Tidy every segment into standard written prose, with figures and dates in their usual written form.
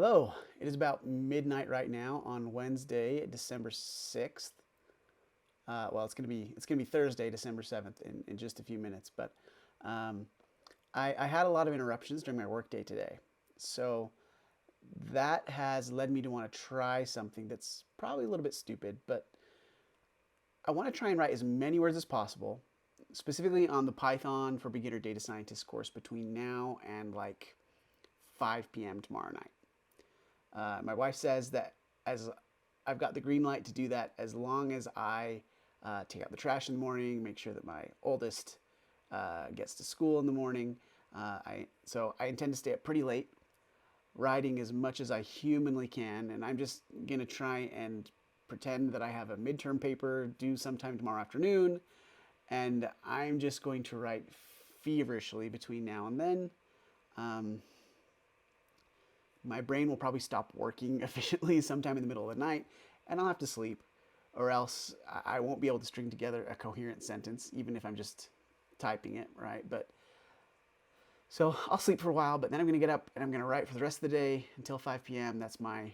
Hello. It is about midnight right now on Wednesday, December 6th. Well, it's gonna be Thursday, December 7th in just a few minutes. But um, I had a lot of interruptions during my workday today, so that has led me to want to try something that's probably a little bit stupid, but I want to try and write as many words as possible, specifically on the Python for Beginner Data Scientist course between now and like 5 p.m. tomorrow night. My wife says that as I've got the green light to do that as long as I take out the trash in the morning, make sure that my oldest gets to school in the morning. So I intend to stay up pretty late, writing as much as I humanly can, and I'm just gonna try and pretend that I have a midterm paper due sometime tomorrow afternoon, and I'm just going to write feverishly between now and then. Um, my brain will probably stop working efficiently sometime in the middle of the night, and I'll have to sleep, or else I won't be able to string together a coherent sentence, even if I'm just typing it, right? But so I'll sleep for a while, but then I'm going to get up and I'm going to write for the rest of the day until 5 p.m. That's my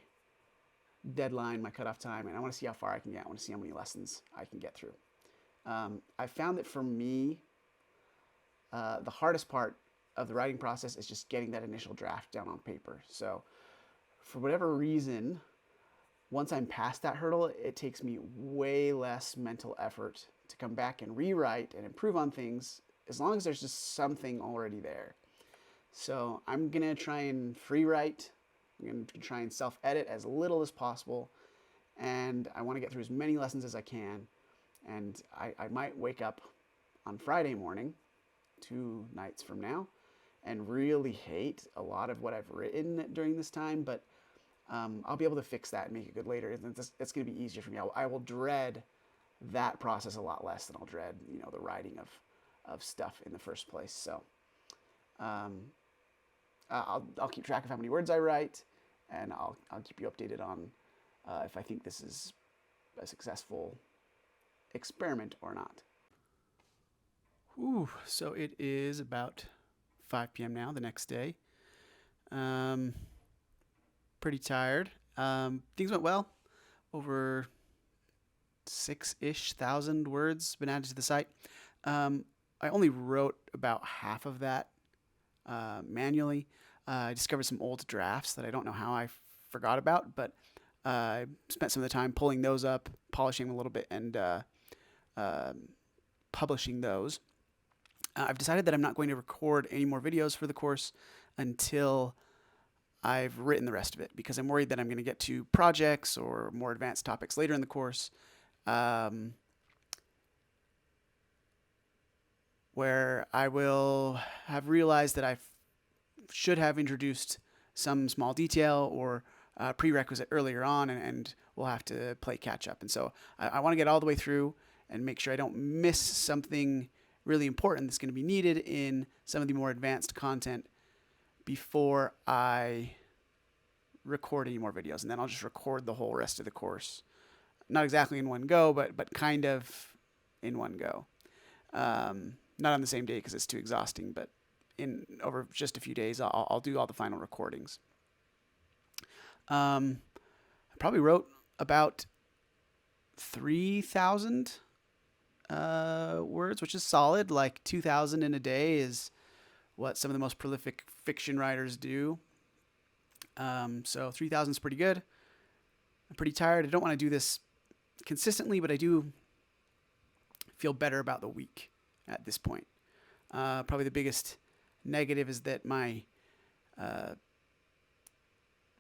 deadline, my cutoff time, and I want to see how far I can get. I want to see how many lessons I can get through. I found that for me, the hardest part of the writing process is just getting that initial draft down on paper. So, for whatever reason, once I'm past that hurdle, it takes me way less mental effort to come back and rewrite and improve on things as long as there's just something already there. So, I'm going to try and free write. I'm going to try and self edit as little as possible. And I want to get through as many lessons as I can. And I might wake up on Friday morning, 2 nights from now, and really hate a lot of what I've written during this time, but I'll be able to fix that and make it good later. It's going to be easier for me. I will dread that process a lot less than I'll dread, the writing of stuff in the first place. So um, I'll keep track of how many words I write, and I'll keep you updated on if I think this is a successful experiment or not. Ooh, so it is about 5 p.m. now, the next day. Um, Pretty tired. Things went well. Over 6,000 words been added to the site. I only wrote about half of that manually. I discovered some old drafts that I don't know how I forgot about, but I spent some of the time pulling those up, polishing them a little bit, and uh, publishing those. I've decided that I'm not going to record any more videos for the course until I've written the rest of it, because I'm worried that I'm going to get to projects or more advanced topics later in the course where I will have realized that I should have introduced some small detail or prerequisite earlier on, and we'll have to play catch up. And so I want to get all the way through and make sure I don't miss something really important that's going to be needed in some of the more advanced content before I record any more videos. And then I'll just record the whole rest of the course. Not exactly in one go, but kind of in one go. Not on the same day because it's too exhausting, but in over just a few days, I'll do all the final recordings. I probably wrote about 3,000 words, which is solid. Like 2,000 in a day is what some of the most prolific fiction writers do. So 3,000 is pretty good. I'm pretty tired. I don't want to do this consistently, but I do feel better about the week at this point. Probably the biggest negative is that my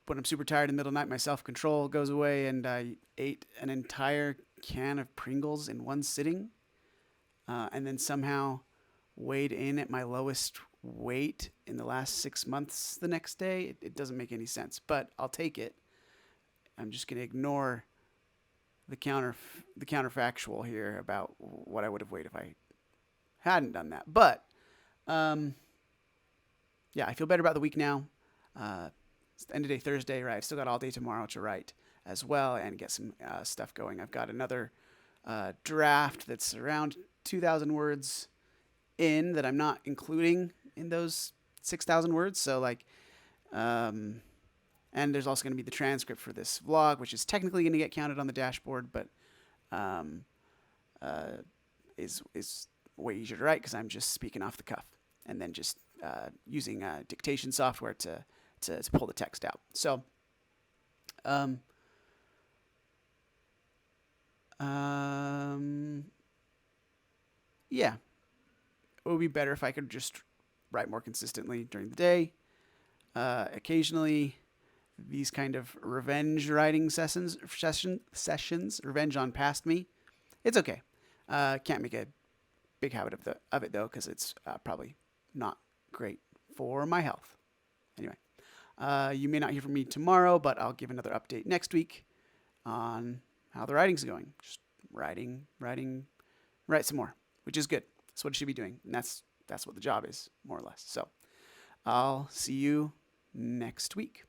when I'm super tired in the middle of the night, my self-control goes away, and I ate an entire can of Pringles in one sitting, and then somehow weighed in at my lowest weight in the last 6 months the next day. It doesn't make any sense, but I'll take it. I'm just going to ignore the counterfactual here about what I would have weighed if I hadn't done that. But yeah, I feel better about the week now. It's the end of day Thursday, right? I've still got all day tomorrow to write as well and get some stuff going. I've got another draft that's around 2,000 words in that I'm not including in those 6,000 words. So like, and And there's also going to be the transcript for this vlog, which is technically going to get counted on the dashboard, but um, is way easier to write because I'm just speaking off the cuff and then just using dictation software to pull the text out. So, yeah, it would be better if I could just write more consistently during the day. Occasionally, these kind of revenge writing sessions, revenge on past me. It's okay. Can't make a big habit of it though, because it's probably not great for my health. Anyway, you may not hear from me tomorrow, but I'll give another update next week on how the writing's going. Just write some more, which is good. That's what I should be doing, and that's what the job is, more or less. So I'll see you next week.